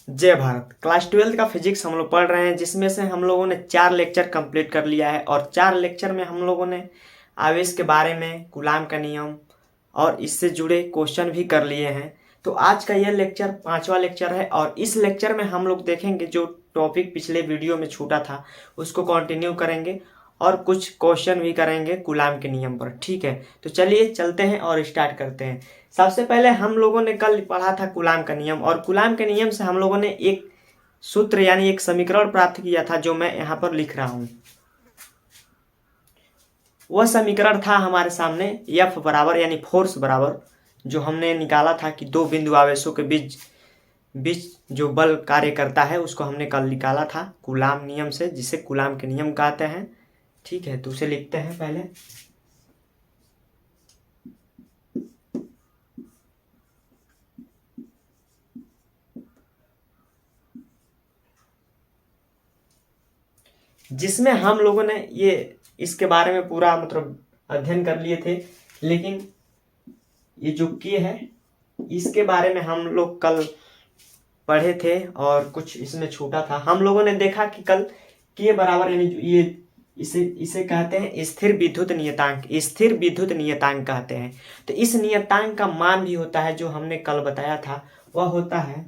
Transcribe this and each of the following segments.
जय भारत। क्लास 12 का फिजिक्स हम लोग पढ़ रहे हैं, जिसमें से हम लोगों ने 4 लेक्चर कंप्लीट कर लिया है और 4 लेक्चर में हम लोगों ने आवेश के बारे में, कूलाम का नियम और इससे जुड़े क्वेश्चन भी कर लिए हैं। तो आज का यह लेक्चर 5वां लेक्चर है और इस लेक्चर में हम लोग देखेंगे जो टॉपिक पिछले वीडियो में छूटा था उसको कंटिन्यू करेंगे और कुछ क्वेश्चन भी करेंगे कूलाम के नियम पर। ठीक है, तो चलिए चलते हैं और स्टार्ट करते हैं। सबसे पहले हम लोगों ने कल पढ़ा था कूलाम का नियम, और कूलाम के नियम से हम लोगों ने एक सूत्र यानी एक समीकरण प्राप्त किया था जो मैं यहाँ पर लिख रहा हूँ। वह समीकरण था हमारे सामने F बराबर यानी फोर्स बराबर, जो हमने निकाला था कि दो बिंदु आवेशों के बीच जो बल कार्य करता है उसको हमने कल निकाला था कूलाम नियम से, जिसे कूलाम के नियम कहते हैं। ठीक है, तो उसे लिखते हैं पहले। जिसमें हम लोगों ने ये इसके बारे में पूरा मतलब अध्ययन कर लिए थे, लेकिन ये जो के है इसके बारे में हम लोग कल पढ़े थे और कुछ इसमें छूटा था। हम लोगों ने देखा कि कल के बराबर यानी ये इसे कहते हैं स्थिर विद्युत नियतांक। स्थिर विद्युत नियतांक कहते हैं। तो इस नियतांक का मान भी होता है जो हमने कल बताया था, वह होता है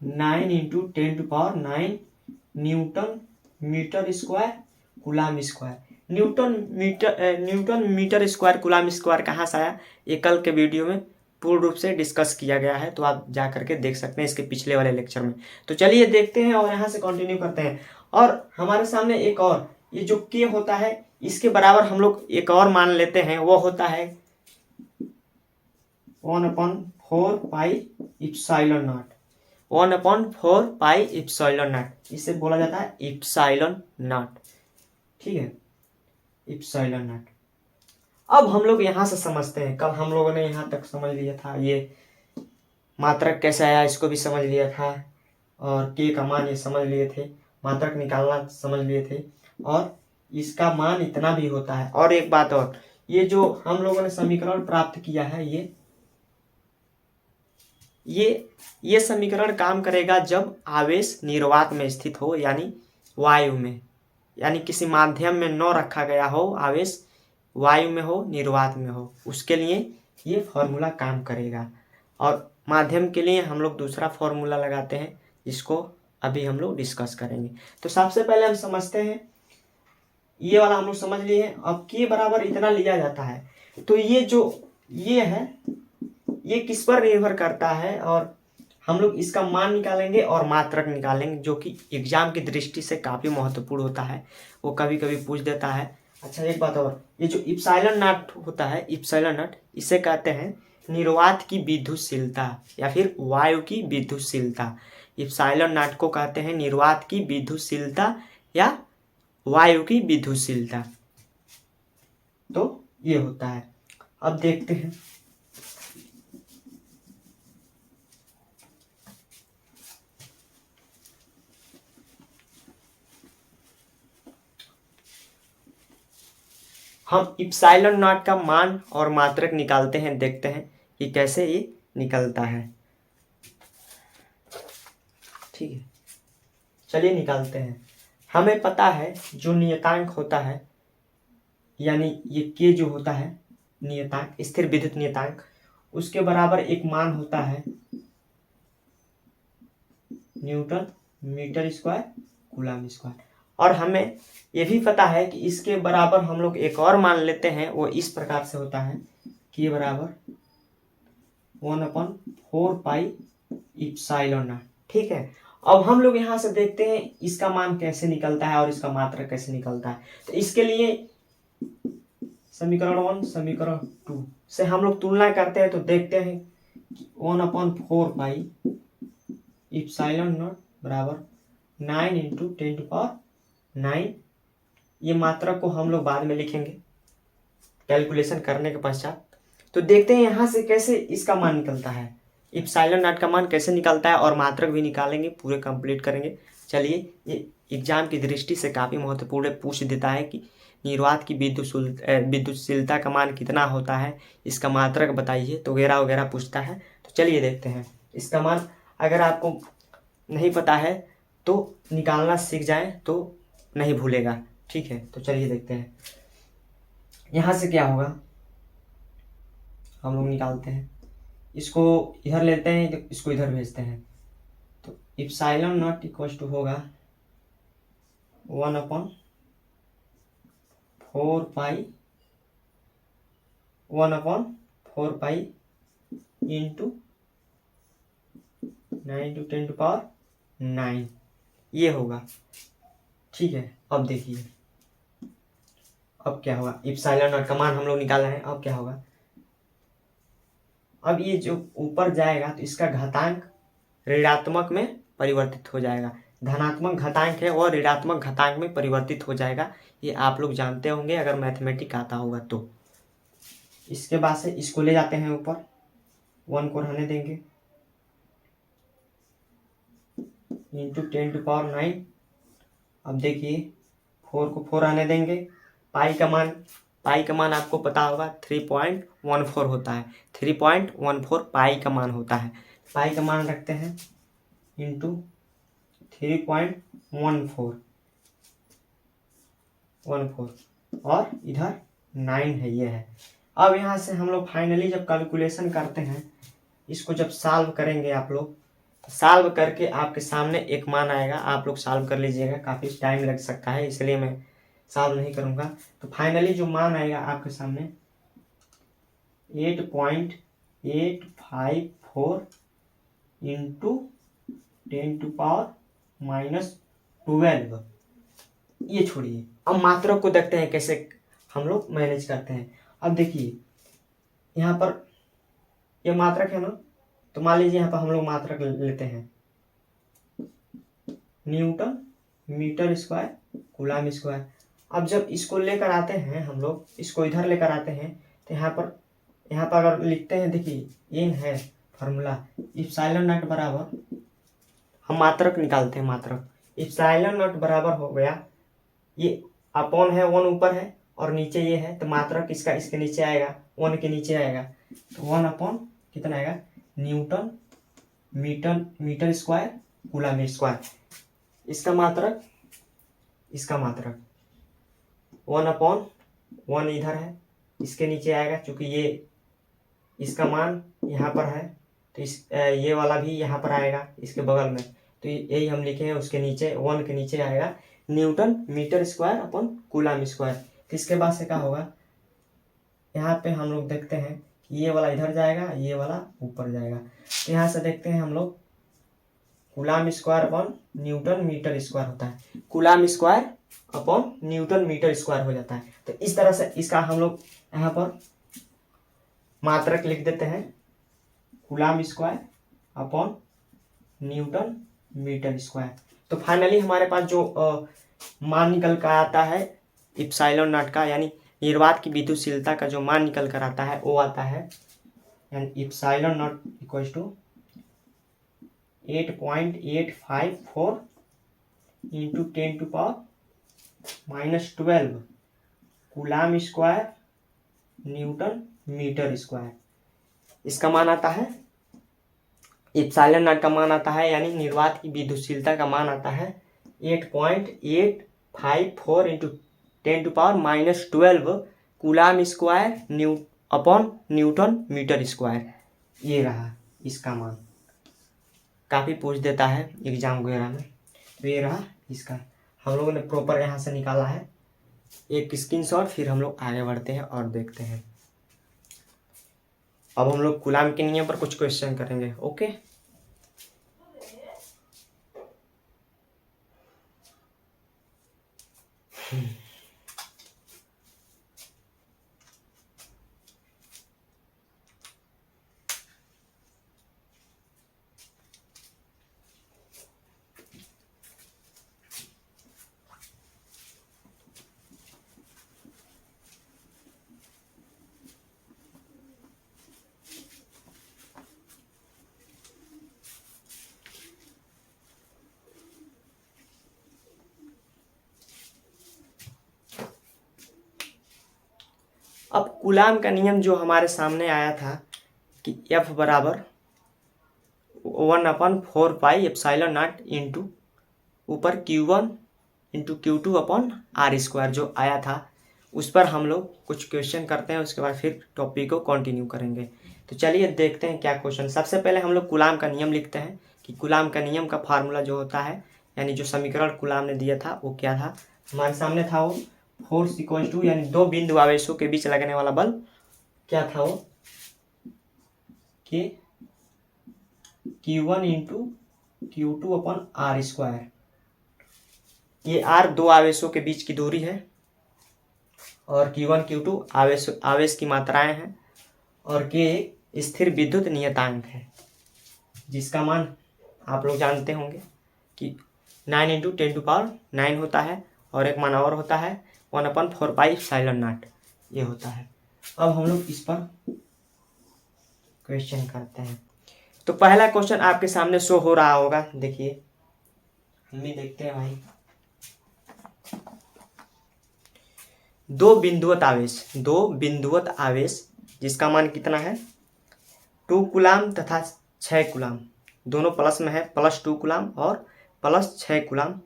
9 × 10⁹ newton metre square coulomb square. Newton metre square coulomb square कहाँ से आया, ये कल के वीडियो में पूर्ण रूप से डिस्कस किया गया है, तो आप जा करके देख सकते हैं इसके पिछले वाले लेक्चर में। तो चलिए देखते हैं और यहाँ से कंटिन्यू करते हैं। और हमारे सामने एक और ये जो के होता है इसके बराबर हम लोग एक और मान लेते हैं, वो होता है 1/4 pi epsilon naught. 1/4 pi epsilon naught, इसे बोला जाता है इप्सिलॉन नॉट। ठीक है, इप्सिलॉन नॉट। अब हम लोग यहाँ से समझते हैं, कल हम लोगों ने यहाँ तक समझ लिया था, ये मात्रक कैसे आया इसको भी समझ लिया था, और के का मान ये समझ लिए थे, मात्रक निकालना समझ लिए थे, और इसका मान इतना भी होता है। और एक बात और, ये जो हम लोगों ने समीकरण प्राप्त किया है ये समीकरण काम करेगा जब आवेश निर्वात में स्थित हो, यानी वायु में, यानी किसी माध्यम में न रखा गया हो, आवेश वायु में हो, निर्वात में हो, उसके लिए ये फॉर्मूला काम करेगा। और माध्यम के लिए हम लोग दूसरा फॉर्मूला लगाते हैं जिसको अभी हम लोग डिस्कस करेंगे। तो सबसे पहले हम समझते हैं, ये वाला हम लोग समझ लिए हैं। अब के बराबर इतना लिया जाता है, तो ये जो ये है ये किस पर निर्भर करता है, और हम लोग इसका मान निकालेंगे और मात्रक निकालेंगे, जो कि एग्जाम की दृष्टि से काफ़ी महत्वपूर्ण होता है, वो कभी कभी पूछ देता है। अच्छा एक बात और, ये जो इप्सिलॉन नॉट होता है, इप्सिलॉन नॉट, इसे कहते हैं निर्वात की विद्युतशीलता या फिर वायु की विद्युतशीलता। इप्सिलॉन नॉट को कहते हैं निर्वात की विद्युतशीलता या वायु की विद्युतशीलता। तो ये होता है। अब देखते हैं, हम इप्सिलॉन नॉट का मान और मात्रक निकालते हैं, देखते हैं कि कैसे ये निकलता है। ठीक है, चलिए निकालते हैं। हमें पता है जो नियतांक होता है, यानी ये के जो होता है नियतांक, स्थिर विद्युत नियतांक, उसके बराबर एक मान होता है newton metre square coulomb square. और हमें ये भी पता है कि इसके बराबर हम लोग एक और मान लेते हैं, वो इस प्रकार से होता है कि बराबर 1/4 पाई इप्सिलॉन नॉट। ठीक है, अब हम लोग यहाँ से देखते हैं इसका मान कैसे निकलता है और इसका मात्रक कैसे निकलता है। तो इसके लिए समीकरण 1 समीकरण 2 से हम लोग तुलना करते हैं, तो देखते हैं कि 1/4 पाई इप्सिलॉन नॉट बराबर 9 × 10⁹ ये मात्रक को हम लोग बाद में लिखेंगे कैलकुलेशन करने के पश्चात। तो देखते हैं यहाँ से कैसे इसका मान निकलता है, इप्सिलॉन नॉट का मान कैसे निकलता है, और मात्रक भी निकालेंगे, पूरे कंप्लीट करेंगे। चलिए, ये एग्जाम की दृष्टि से काफ़ी महत्वपूर्ण पूछ देता है कि निर्वात की विद्युतशीलता का मान कितना होता है, इसका मात्रक बताइए, तो वगैरह वगैरह पूछता है। तो चलिए देखते हैं इसका मान। अगर आपको नहीं पता है तो निकालना सीख जाएं तो नहीं भूलेगा। ठीक है, तो चलिए देखते हैं यहाँ से क्या होगा। हम लोग निकालते हैं, इसको इधर लेते हैं तो इसको इधर भेजते हैं। तो इप्सिलॉन नॉट इक्वल टू होगा 1/4 पाई इंटू 9 × 10⁹ ये होगा। ठीक है, अब देखिए अब क्या होगा। इप्सिलॉन नॉट का मान हम लोग निकाला है, अब क्या होगा। अब ये जो ऊपर जाएगा तो इसका घातांक ऋणात्मक में परिवर्तित हो जाएगा। धनात्मक घातांक है और ऋणात्मक घातांक में परिवर्तित हो जाएगा। ये आप लोग जानते होंगे अगर मैथमेटिक आता होगा तो। इसके बाद से इसको ले जाते हैं ऊपर, 1 को रहने देंगे इंटू 10⁹। अब देखिए 4 को 4 आने देंगे। पाई का मान आपको पता होगा 3.14 होता है। 3.14 पाई का मान होता है। पाई का मान रखते हैं इंटू 3.14 और इधर 9 है, ये है। अब यहाँ से हम लोग फाइनली जब कैलकुलेशन करते हैं, इसको जब सॉल्व करेंगे आप लोग, सॉल्व करके आपके सामने एक मान आएगा। आप लोग सॉल्व कर लीजिएगा, काफ़ी टाइम लग सकता है इसलिए मैं सॉल्व नहीं करूँगा। तो फाइनली जो मान आएगा आपके सामने 8.854 इंटू 10⁻⁻12। ये छोड़िए, अब मात्रक को देखते हैं कैसे हम लोग मैनेज करते हैं। अब देखिए यहाँ पर ये मात्रक है ना, तो मान लीजिए यहाँ पर हम लोग मात्रक लेते हैं newton metre square coulomb square. अब जब इसको लेकर आते हैं हम लोग, इसको इधर लेकर आते हैं तो यहाँ पर अगर लिखते हैं, देखिए इन है फार्मूला इप्सिलॉन नॉट बराबर, हम मात्रक निकालते हैं। मात्रक इप्सिलॉन नॉट बराबर हो गया, ये अपॉन है 1 ऊपर है और नीचे ये है, तो मात्रक इसका इसके नीचे आएगा, 1 के नीचे आएगा। तो 1 अपॉन कितना आएगा newton metre square coulomb square. इसका मात्रक 1/1 इधर है, इसके नीचे आएगा। चूंकि ये इसका मान यहाँ पर है तो ये वाला भी यहाँ पर आएगा इसके बगल में, तो यही हम लिखे हैं। उसके नीचे 1 के नीचे आएगा newton metre square upon coulomb square. तो इसके बाद से क्या होगा, यहाँ पे हम लोग देखते हैं कि ये वाला इधर जाएगा, ये वाला ऊपर जाएगा। तो यहाँ से देखते हैं हम लोग coulomb square upon newton metre square होता है, coulomb square upon newton metre square हो जाता है। तो इस तरह से इसका हम लोग यहाँ पर मात्रक लिख देते हैं coulomb square upon newton metre square. तो फाइनली हमारे पास जो मान निकल कर आता है इप्सिलॉन नॉट का, यानी निर्वात की विद्युतशीलता का जो मान निकल कर आता है वो आता है, यानी epsilon naught equal to 8.854 into 10⁻⁻12 coulomb square newton metre square. इसका मान आता है, इप्सिलॉन नॉट का मान आता है, यानी निर्वात की विद्युतशीलता का मान आता है 8.854 into 10⁻⁻12 coulomb square upon newton metre square. ये रहा इसका मान, काफ़ी पूछ देता है एग्जाम वगैरह में। तो ये रहा इसका, हम लोगों ने प्रॉपर यहाँ से निकाला है। एक स्क्रीनशॉट, फिर हम लोग आगे बढ़ते हैं और देखते हैं। अब हम लोग कूलम के नियम पर कुछ क्वेश्चन करेंगे। ओके, अब कूलम का नियम जो हमारे सामने आया था कि F बराबर 1/4πε0 इंटू ऊपर Q1 इंटू Q2/r² जो आया था उस पर हम लोग कुछ क्वेश्चन करते हैं, उसके बाद फिर टॉपिक को कंटिन्यू करेंगे। तो चलिए देखते हैं क्या क्वेश्चन। सबसे पहले हम लोग कूलाम का नियम लिखते हैं कि कूलाम का नियम का फार्मूला जो होता है, यानी जो समीकरण कूलाम ने दिया था वो क्या था। हमारे सामने था वो फोर्स इक्वल टू, यानी दो बिंदु आवेशों के बीच लगने वाला बल क्या था वो कि Q1 इंटू Q2/r²। ये r दो आवेशों के बीच की दूरी है और Q1 Q2 आवेश की मात्राएं हैं और K स्थिर विद्युत नियतांक है जिसका मान आप लोग जानते होंगे कि 9 इंटू 10⁹ होता है और एक मान और होता है 1/4πε0 ये होता है। अब हम लोग इस पर क्वेश्चन करते हैं। तो पहला क्वेश्चन आपके सामने शो हो रहा होगा, देखिए हम भी देखते हैं भाई। दो बिंदुवत आवेश जिसका मान कितना है 2 कूलाम तथा 6 कूलाम, दोनों प्लस में है, +2 कूलाम और +6 कूलाम,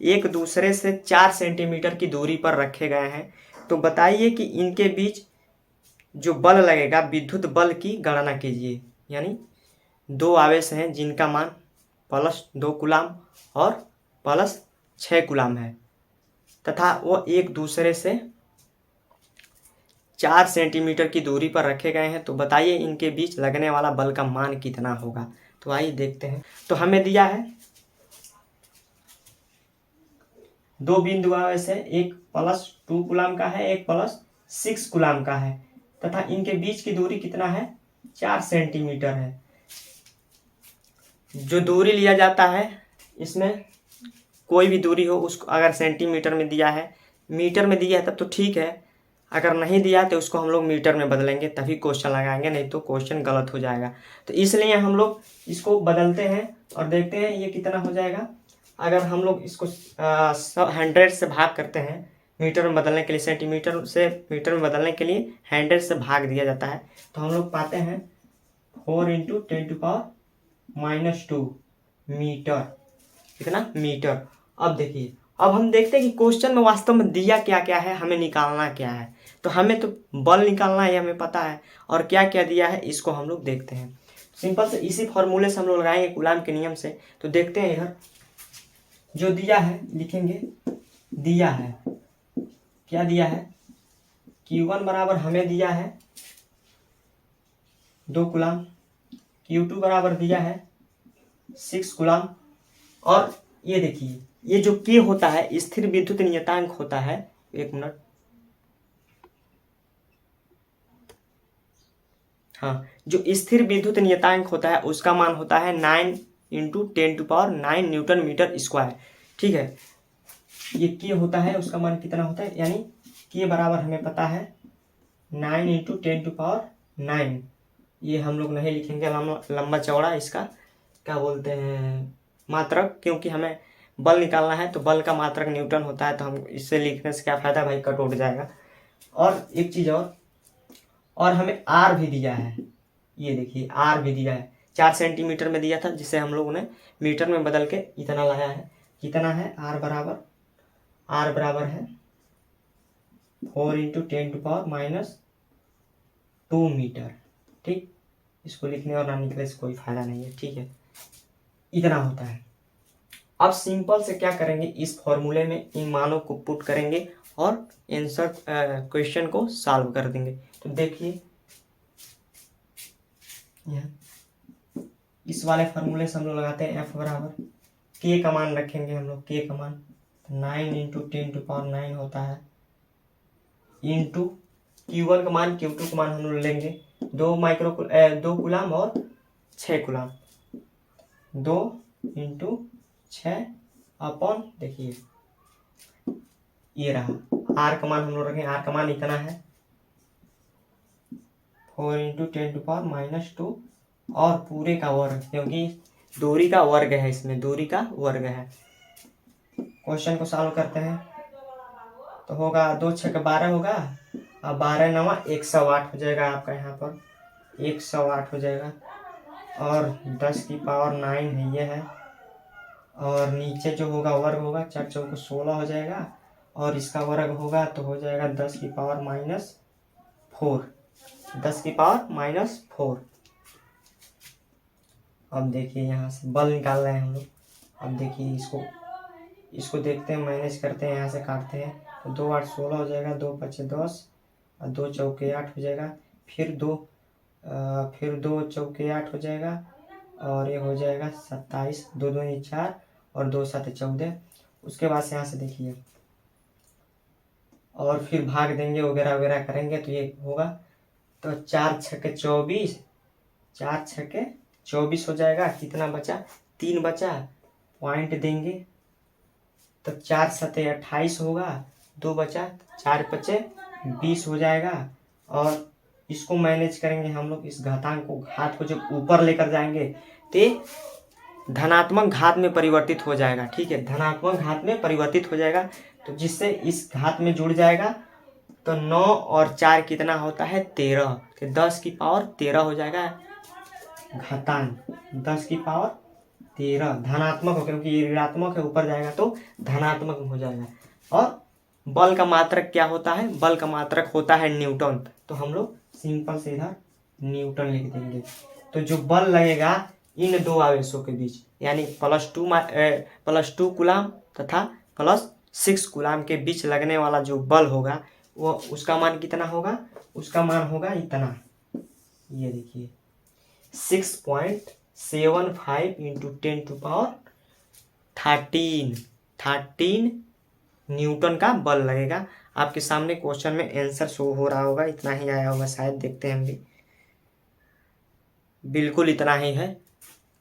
एक दूसरे से 4 सेंटीमीटर की दूरी पर रखे गए हैं। तो बताइए कि इनके बीच जो बल लगेगा विद्युत बल की गणना कीजिए। यानी दो आवेश हैं जिनका मान +2 कूलाम और +6 कूलाम है तथा वो एक दूसरे से 4 सेंटीमीटर की दूरी पर रखे गए हैं। तो बताइए इनके बीच लगने वाला बल का मान कितना होगा। तो आइए देखते हैं। तो हमें दिया है दो बिंदु आवेश है, एक +2 कूलाम का है, एक +6 कूलाम का है तथा इनके बीच की दूरी कितना है 4 सेंटीमीटर है। जो दूरी लिया जाता है इसमें कोई भी दूरी हो उसको अगर सेंटीमीटर में दिया है, मीटर में दिया है तब तो ठीक है, अगर नहीं दिया तो उसको हम लोग मीटर में बदलेंगे तभी क्वेश्चन लगाएंगे, नहीं तो क्वेश्चन गलत हो जाएगा। तो इसलिए हम लोग इसको बदलते हैं और देखते हैं ये कितना हो जाएगा। अगर हम लोग इसको 100 से भाग करते हैं, मीटर में बदलने के लिए, सेंटीमीटर से मीटर में बदलने के लिए 100 से भाग दिया जाता है, तो हम लोग पाते हैं 4 इंटू 10⁻² मीटर। कितना मीटर। अब देखिए, अब हम देखते हैं कि क्वेश्चन में वास्तव में दिया क्या क्या है, हमें निकालना क्या है। तो हमें तो बल निकालना है, हमें पता है, और क्या क्या दिया है इसको हम लोग देखते हैं। सिंपल से इसी फॉर्मूले से हम लोग लगाएंगे कूलाम के नियम से। तो देखते हैं इधर जो दिया है लिखेंगे, दिया है क्या दिया है Q1 बराबर हमें दिया है 2 कूलाम, Q2 बराबर दिया है 6 कूलाम और ये देखिए ये जो K होता है स्थिर विद्युत नियतांक होता है, एक मिनट, हाँ, जो स्थिर विद्युत नियतांक होता है उसका मान होता है 9 इंटू 10⁹ न्यूटन मीटर स्क्वायर। ठीक है, ये K होता है उसका मान कितना होता है, यानी K बराबर हमें पता है 9 इंटू 10⁹, ये हम लोग नहीं लिखेंगे लंबा चौड़ा, इसका क्या बोलते हैं मात्रक, क्योंकि हमें बल निकालना है तो बल का मात्रक न्यूटन होता है, तो हम इससे लिखने से क्या फायदा भाई, कट उठ जाएगा। और एक चीज और हमें R भी दिया है, ये देखिए R भी दिया है, 4 सेंटीमीटर में दिया था जिसे हम लोगों ने मीटर में बदल के इतना लाया है। कितना है R बराबर है 4 इंटू 10⁻² मीटर। ठीक, इसको लिखने और ना निकले से कोई फायदा नहीं है। ठीक है, इतना होता है। अब सिंपल से क्या करेंगे, इस फॉर्मूले में इन मानों को पुट करेंगे और आंसर क्वेश्चन को सॉल्व कर देंगे। तो देखिए इस वाले फॉर्मूले से हम लोग लगाते हैं F बराबर K का मान रखेंगे हम लोग, K का मान 9 इंटू 10⁹ होता है इंटू Q1 का मान, Q2 का मान हम लोग लेंगे 2 कूलाम और 6 कूलाम, 2 इंटू 6 अपॉन, देखिए ये रहा R का मान हम लोग रखेंगे, R का मान इतना है 4 इंटू 10⁻² और पूरे का वर्ग, क्योंकि दूरी का वर्ग है, इसमें दूरी का वर्ग है। क्वेश्चन को सॉल्व करते हैं तो होगा 2 6 का 12 होगा और 12 9 108 हो जाएगा आपका, यहाँ पर 108 हो जाएगा। और 10 की पावर 9 है, ये है। और नीचे जो होगा वर्ग होगा, 4 चौको 16 हो जाएगा, और इसका वर्ग होगा तो हो जाएगा 10 की पावर -4, 10 की पावर -4। अब देखिए यहाँ से बल निकाल रहे हैं हम लोग। अब देखिए इसको देखते हैं, मैनेज करते हैं, यहाँ से काटते हैं तो 2 8 16 हो जाएगा, 2 5 10 और 2 चौके 8 हो जाएगा, फिर 2 चौके 8 हो जाएगा, और ये हो जाएगा 27, 2 2 4 और 2 7 14। उसके बाद से यहाँ से देखिए, और फिर भाग देंगे वगैरह वगैरह करेंगे तो ये होगा, तो 4 छक्के 24, 4 छक्के 24 हो जाएगा। कितना बचा? 3 बचा, पॉइंट देंगे तो 4 7 28 होगा, 2 बचा, 4 5 20 हो जाएगा। और इसको मैनेज करेंगे हम लोग, इस घातांक को, घात को जब ऊपर लेकर जाएंगे तो धनात्मक घात में परिवर्तित हो जाएगा। ठीक है, धनात्मक घात में परिवर्तित हो जाएगा, तो जिससे इस घात में जुड़ जाएगा। तो 9 और 4 कितना होता है? 13, तो 10 की पावर 13 हो जाएगा घातांक, 10 की पावर 13 धनात्मक हो, क्योंकि ये ऋणात्मक है, ऊपर जाएगा तो धनात्मक हो जाएगा। और बल का मात्रक क्या होता है? बल का मात्रक होता है न्यूटन, तो हम लोग सिंपल से इधर न्यूटन लिख देंगे। तो जो बल लगेगा इन दो आवेशों के बीच, यानी +2 कूलाम तथा +6 कूलाम के बीच लगने वाला जो बल होगा, वो उसका मान कितना होगा? उसका मान होगा इतना, ये देखिए 6.75 × 10⁻13 न्यूटन का बल लगेगा। आपके सामने क्वेश्चन में आंसर शो हो रहा होगा, इतना ही आया होगा शायद, देखते हैं हम भी, बिल्कुल इतना ही है।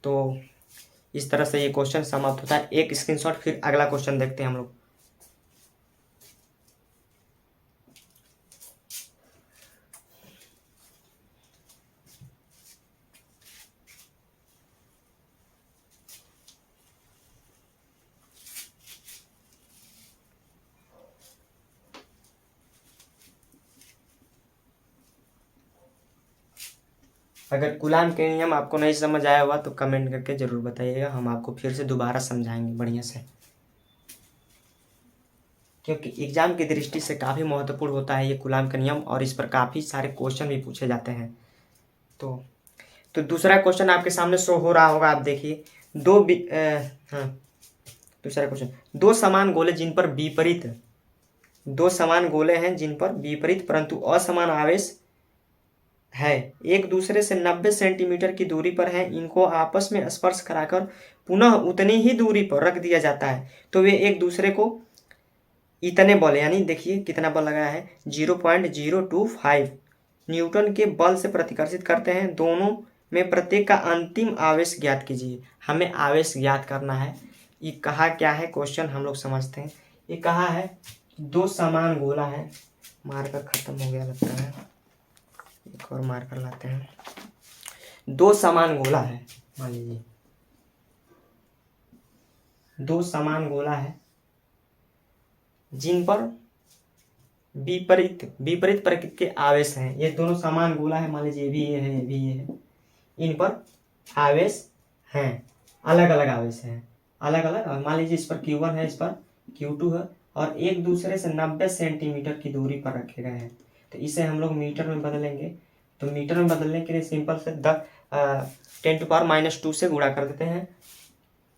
तो इस तरह से ये क्वेश्चन समाप्त होता है। एक स्क्रीनशॉट, फिर अगला क्वेश्चन देखते हैं हम लोग। अगर कूलाम के नियम आपको नहीं समझ आया हुआ तो कमेंट करके जरूर बताइएगा, हम आपको फिर से दोबारा समझाएंगे बढ़िया से, क्योंकि एग्जाम की दृष्टि से काफ़ी महत्वपूर्ण होता है ये कूलाम का नियम, और इस पर काफ़ी सारे क्वेश्चन भी पूछे जाते हैं। तो दूसरा क्वेश्चन आपके सामने शो हो रहा होगा, आप देखिए। हाँ, दूसरा क्वेश्चन, दो समान गोले हैं जिन पर विपरीत परंतु असमान आवेश है, एक दूसरे से 90 सेंटीमीटर की दूरी पर है, इनको आपस में स्पर्श कराकर पुनः उतनी ही दूरी पर रख दिया जाता है, तो वे एक दूसरे को इतने बल, यानी देखिए कितना बल लगाया है, 0.025 न्यूटन के बल से प्रतिकर्षित करते हैं। दोनों में प्रत्येक का अंतिम आवेश ज्ञात कीजिए। हमें आवेश ज्ञात करना है। ये कहा क्या है क्वेश्चन, हम लोग समझते हैं। ये कहा है दो समान गोला है, मार्कर खत्म हो गया लगता है, एक और मार्कर लाते हैं। दो समान गोला है, मान लीजिए दो समान गोला है जिन पर विपरीत प्रकृति के आवेश हैं। ये दोनों समान गोला है, मान लीजिए ये भी ये है, ये भी ये है। इन पर आवेश हैं, अलग अलग आवेश हैं, अलग अलग। मान लीजिए इस पर Q1 है, इस पर Q2 है, और एक दूसरे से 90 सेंटीमीटर की दूरी पर रखे गए हैं। तो इसे हम लोग मीटर में बदलेंगे। तो मीटर में बदलने के लिए सिंपल से 10⁻² से गुणा कर देते हैं,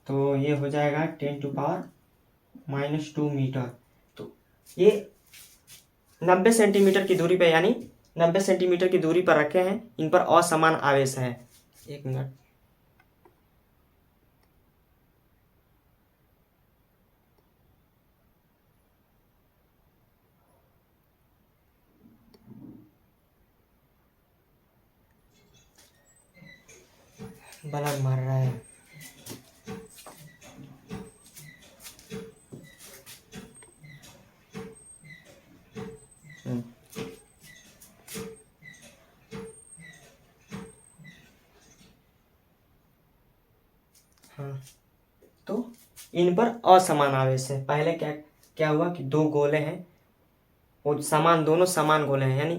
तो ये हो जाएगा 10⁻² मीटर। तो ये 90 सेंटीमीटर की दूरी पे, यानी 90 सेंटीमीटर की दूरी पर रखे हैं। इन पर असमान आवेश है। एक मिनट, बलर मार रहा है। हाँ, तो इन पर असमान आवेश है। पहले क्या हुआ कि दो गोले हैं, वो समान, दोनों समान गोले हैं, यानी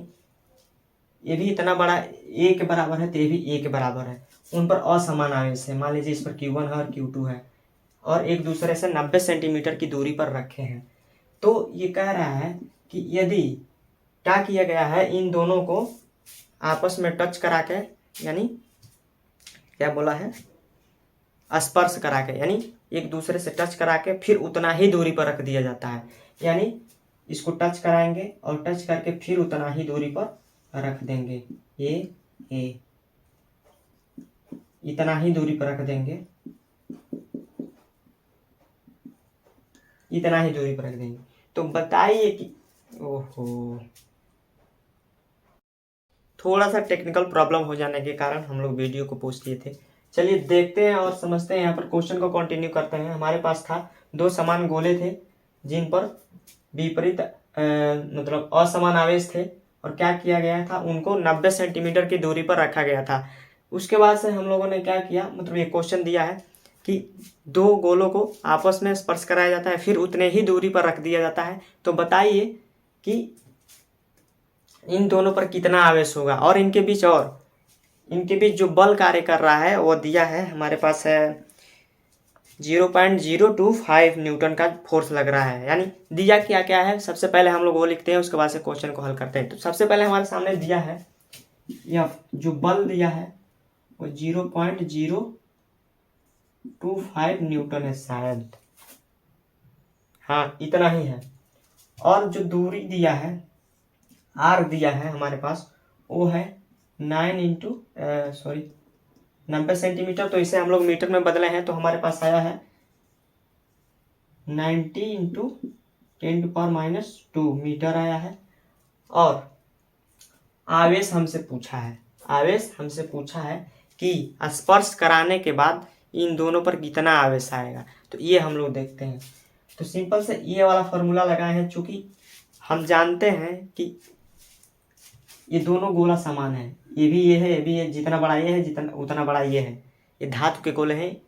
ये भी इतना बड़ा ए के बराबर है तो ये भी ए के बराबर है, उन पर असमान आवेश है। मान लीजिए इस पर Q1 है और Q2 है और एक दूसरे से 90 सेंटीमीटर की दूरी पर रखे हैं। तो ये कह रहा है कि यदि क्या किया गया है, इन दोनों को आपस में टच करा के, यानी क्या बोला है, स्पर्श करा के, यानी एक दूसरे से टच करा के फिर उतना ही दूरी पर रख दिया जाता है। यानी इसको टच कराएंगे और टच करके फिर उतना ही दूरी पर रख देंगे, ये इतना ही दूरी पर रख देंगे, इतना ही दूरी पर रख देंगे। तो बताइए कि ओहो, थोड़ा सा टेक्निकल प्रॉब्लम हो जाने के कारण हम लोग वीडियो को पोस्ट किए थे। चलिए देखते हैं और समझते हैं। यहाँ पर क्वेश्चन को कंटिन्यू करते हैं। हमारे पास था दो समान गोले थे जिन पर विपरीत मतलब असमान आवेश थे और क्या किया गया था, उनको 90 सेंटीमीटर की दूरी पर रखा गया था। उसके बाद से हम लोगों ने क्या किया, मतलब ये क्वेश्चन दिया है कि दो गोलों को आपस में स्पर्श कराया जाता है फिर उतने ही दूरी पर रख दिया जाता है। तो बताइए कि इन दोनों पर कितना आवेश होगा और इनके बीच जो बल कार्य कर रहा है वो दिया है हमारे पास है 0.025 न्यूटन का फोर्स लग रहा है। यानी दिया क्या क्या है, सबसे पहले हम लोग वो लिखते हैं, उसके बाद से क्वेश्चन को हल करते हैं। तो सबसे पहले हमारे सामने दिया है यह जो बल दिया है वो 0.025 न्यूटन है शायद, हाँ इतना ही है। और जो दूरी दिया है आर दिया है हमारे पास वो है 90 सेंटीमीटर। तो इसे हम लोग मीटर में बदले हैं तो हमारे पास आया है 90 इंटू 10⁻⁻2 मीटर आया है। और आवेश हमसे पूछा है कि स्पर्श कराने के बाद इन दोनों पर कितना आवेश आएगा। तो ये हम लोग देखते हैं। तो सिंपल से ये वाला फॉर्मूला लगाए हैं, चूंकि हम जानते हैं कि ये दोनों गोला समान है, ये भी ये है, ये भी ये, जितना बड़ा ये है जितना उतना बड़ा ये है। ये धातु के गोले हैं,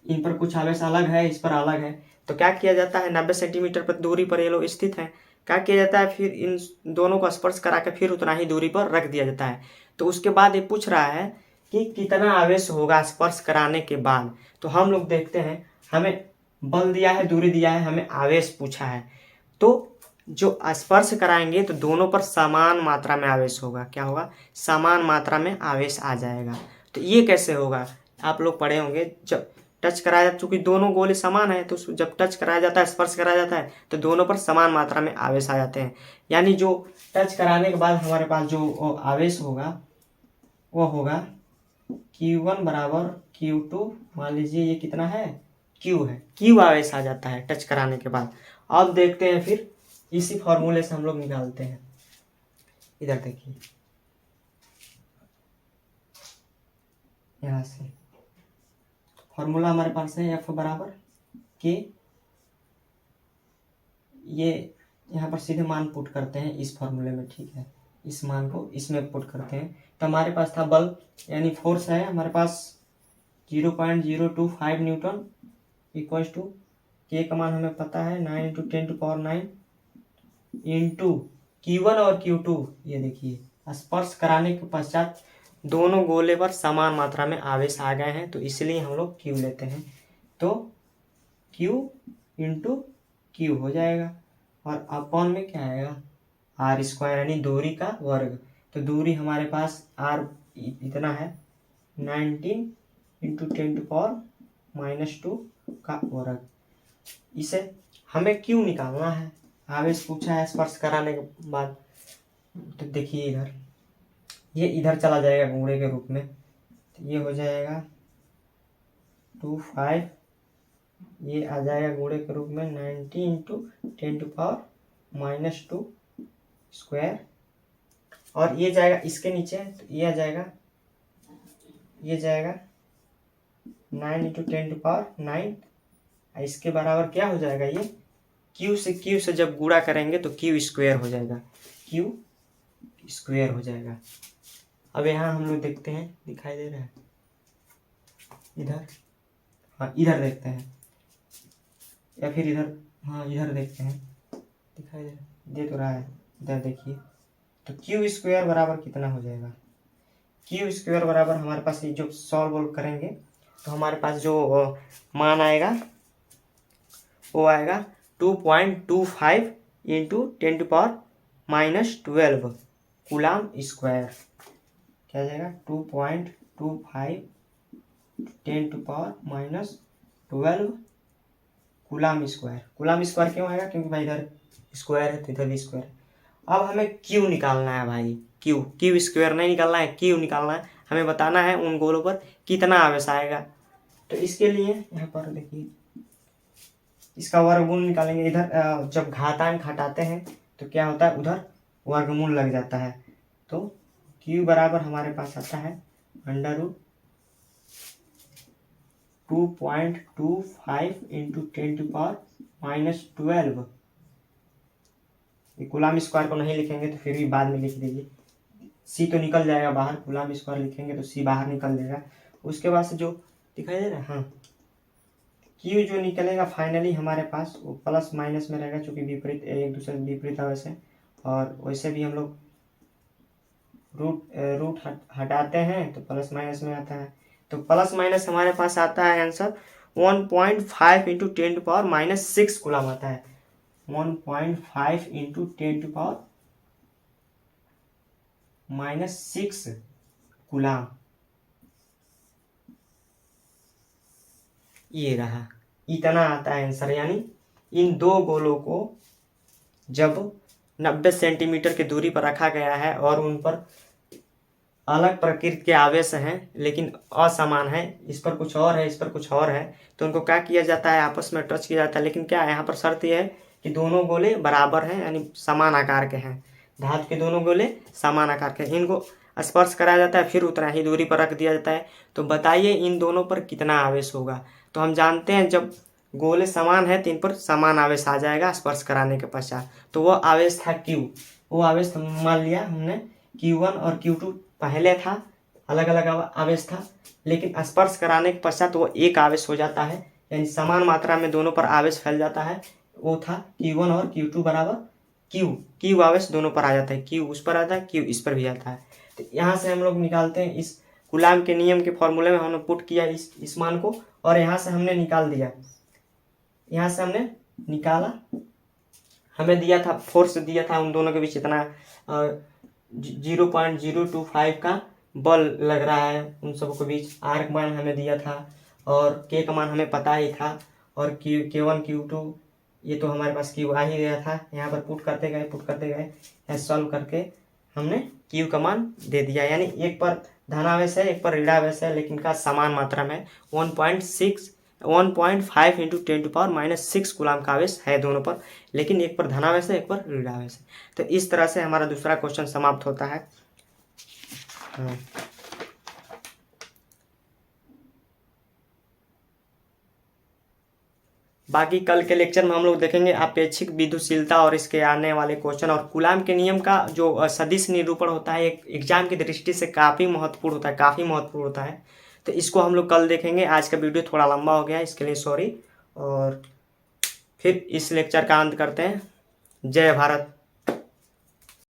इन पर कुछ आवेश अलग है, इस पर अलग है। तो क्या किया जाता है, 90 सेंटीमीटर पर दूरी पर ये लोग स्थित हैं, क्या किया जाता है, फिर इन दोनों को स्पर्श करा के फिर उतना ही दूरी पर रख दिया जाता है। तो उसके बाद ये पूछ रहा है कि कितना आवेश होगा स्पर्श कराने के बाद। तो हम लोग देखते हैं, हमें बल दिया है, दूरी दिया है, हमें आवेश पूछा है। तो जो स्पर्श कराएंगे तो दोनों पर समान मात्रा में आवेश होगा। क्या होगा, समान मात्रा में आवेश आ जाएगा। तो ये कैसे होगा, आप लोग पढ़े होंगे, जब टच कराया जाता, चूंकि दोनों गोले समान है तो जब टच कराया जाता है, स्पर्श कराया जाता है तो दोनों पर समान मात्रा में आवेश आ जाते हैं। यानी जो टच कराने के बाद हमारे पास जो आवेश होगा वो होगा Q1 बराबर Q2। मान लीजिए ये कितना है, Q है, Q आवेश आ जाता है टच कराने के बाद। अब देखते हैं, फिर इसी फॉर्मूले से हम लोग निकालते हैं। इधर देखिए, यहाँ से फॉर्मूला हमारे पास है F बराबर K। ये यहाँ पर सीधे मान पुट करते हैं इस फॉर्मूले में, ठीक है, इस मान को इसमें पुट करते हैं। तो हमारे पास था बल यानी फोर्स है हमारे पास 0.025 न्यूटन इक्वल्स टू K का मान हमें पता है 9 इंटू 10⁹ इंटू Q1 और Q2। ये देखिए स्पर्श कराने के पश्चात दोनों गोले पर समान मात्रा में आवेश आ गए हैं, तो इसलिए हम लोग Q लेते हैं। तो Q इंटू Q हो जाएगा और अपॉन में क्या आएगा, R² यानी दूरी का वर्ग। तो दूरी हमारे पास R इतना है 19 इंटू 10⁻⁻2 का वर्ग। इसे हमें Q निकालना है, आवेश पूछा है स्पर्श कराने के बाद। तो देखिए इधर ये इधर चला जाएगा गुणे के रूप में, तो ये हो जाएगा 25, ये आ जाएगा गुणे के रूप में 90 इंटू 10⁻⁻2 स्क्वायर। और ये जाएगा इसके नीचे, तो ये आ जाएगा, ये जाएगा 9 इंटू 10⁹ इसके बराबर क्या हो जाएगा, ये Q से जब गुणा करेंगे तो Q स्क्वायर हो जाएगा, Q स्क्वायर हो जाएगा। अब यहाँ हम लोग देखते हैं, दिखाई दे रहा है इधर, हाँ इधर देखते हैं, या फिर इधर, हाँ इधर देखते हैं, दिखाई दे तो रहा है, इधर देखिए तो क्यू स्क्वायर बराबर कितना हो जाएगा, क्यू स्क्वायर बराबर हमारे पास ये जो सॉल्व करेंगे तो हमारे पास जो मान आएगा वो आएगा 2.25 इंटू 10⁻⁻12 कूलाम स्क्वायर। क्या आ जाएगा 2.25 10⁻⁻12 कूलाम स्क्वायर। कूलाम स्क्वायर क्यों आएगा, क्योंकि भाई इधर स्क्वायर है तो इधर भी स्क्वायर है। अब हमें क्यू निकालना है भाई, क्यू, क्यू स्क्वायर नहीं निकालना है, क्यू निकालना है। हमें बताना है उन गोलों पर कितना आवेश आएगा। तो इसके लिए यहाँ पर देखिए इसका वर्गमूल निकालेंगे। इधर जब घातांक हटाते हैं तो क्या होता है, उधर वर्गमूल लग जाता है। तो क्यू बराबर हमारे पास आता है √2.25 इंटू 10⁻⁻12। कूलाम स्क्वायर को नहीं लिखेंगे तो फिर भी बाद में लिख दीजिए, सी तो निकल जाएगा बाहर, कूलाम स्क्वायर लिखेंगे तो सी बाहर निकल जाएगा। उसके बाद से जो दिखाई दे रहा है, हाँ, क्यू जो निकलेगा फाइनली हमारे पास वो प्लस माइनस में रहेगा, चूंकि विपरीत एक दूसरे विपरीत आवेश है। और वैसे भी हम लोग रूट हटाते हैं तो प्लस माइनस में आता है। तो प्लस माइनस हमारे पास आता है आंसर 1.5 इंटू 10⁻⁻6 कूलाम आता है। 1.5 इंटू 10⁻⁻6 कूलाम, ये रहा, इतना आता है आंसर। यानी इन दो गोलों को जब 90 सेंटीमीटर की दूरी पर रखा गया है और उन पर अलग प्रकृति के आवेश हैं लेकिन असमान है, इस पर कुछ और है, इस पर कुछ और है, तो उनको क्या किया जाता है, आपस में टच किया जाता है। लेकिन क्या यहाँ पर शर्त यह है कि दोनों गोले बराबर हैं, यानी समान आकार के हैं। धातु के दोनों गोले समान आकार के, इनको स्पर्श कराया जाता है, फिर उतना ही दूरी पर रख दिया जाता है। तो बताइए इन दोनों पर कितना आवेश होगा। तो हम जानते हैं जब गोले समान है तो इन पर समान आवेश आ जाएगा स्पर्श कराने के पश्चात। तो वो आवेश था क्यू, वो आवेश मान लिया हमने Q1 और Q2 पहले था, अलग अलग आवेश था, लेकिन स्पर्श कराने के पश्चात वो एक आवेश हो जाता है, यानी समान मात्रा में दोनों पर आवेश फैल जाता है। वो था Q1 और Q2 बराबर क्यू आवेश दोनों पर आ जाता है, क्यू उस पर आता है, क्यू इस पर भी आता है। तो यहाँ से हम लोग निकालते हैं, इस कूलाम के नियम के फॉर्मूले में हमने पुट किया इस मान को, और यहाँ से हमने निकाल दिया, यहाँ से हमने निकाला, हमें दिया था फोर्स, दिया था उन दोनों के बीच इतना 0.025 का बल लग रहा है उन सबों के बीच। आर का मान हमें दिया था और के का मान हमें पता ही था, और K1 Q2 ये तो हमारे पास क्यू आ ही गया था। यहाँ पर पुट करते गए सॉल्व करके हमने क्यू का मान दे दिया। यानी एक पर धनावेश है, एक पर ऋणावेश है, लेकिन का समान मात्रा में 1.5 इंटू 10⁻⁻6 कूलाम का आवेश है दोनों पर, लेकिन एक पर धनावेश है, एक पर ऋणावेश है। तो इस तरह से हमारा दूसरा क्वेश्चन समाप्त होता है। बाकी कल के लेक्चर में हम लोग देखेंगे अपेक्षिक विद्युतशीलता और इसके आने वाले क्वेश्चन, और कूलाम के नियम का जो सदिश निरूपण होता है एक एग्जाम की दृष्टि से काफ़ी महत्वपूर्ण होता है, तो इसको हम लोग कल देखेंगे। आज का वीडियो थोड़ा लंबा हो गया, इसके लिए सॉरी, और फिर इस लेक्चर का अंत करते हैं। जय भारत।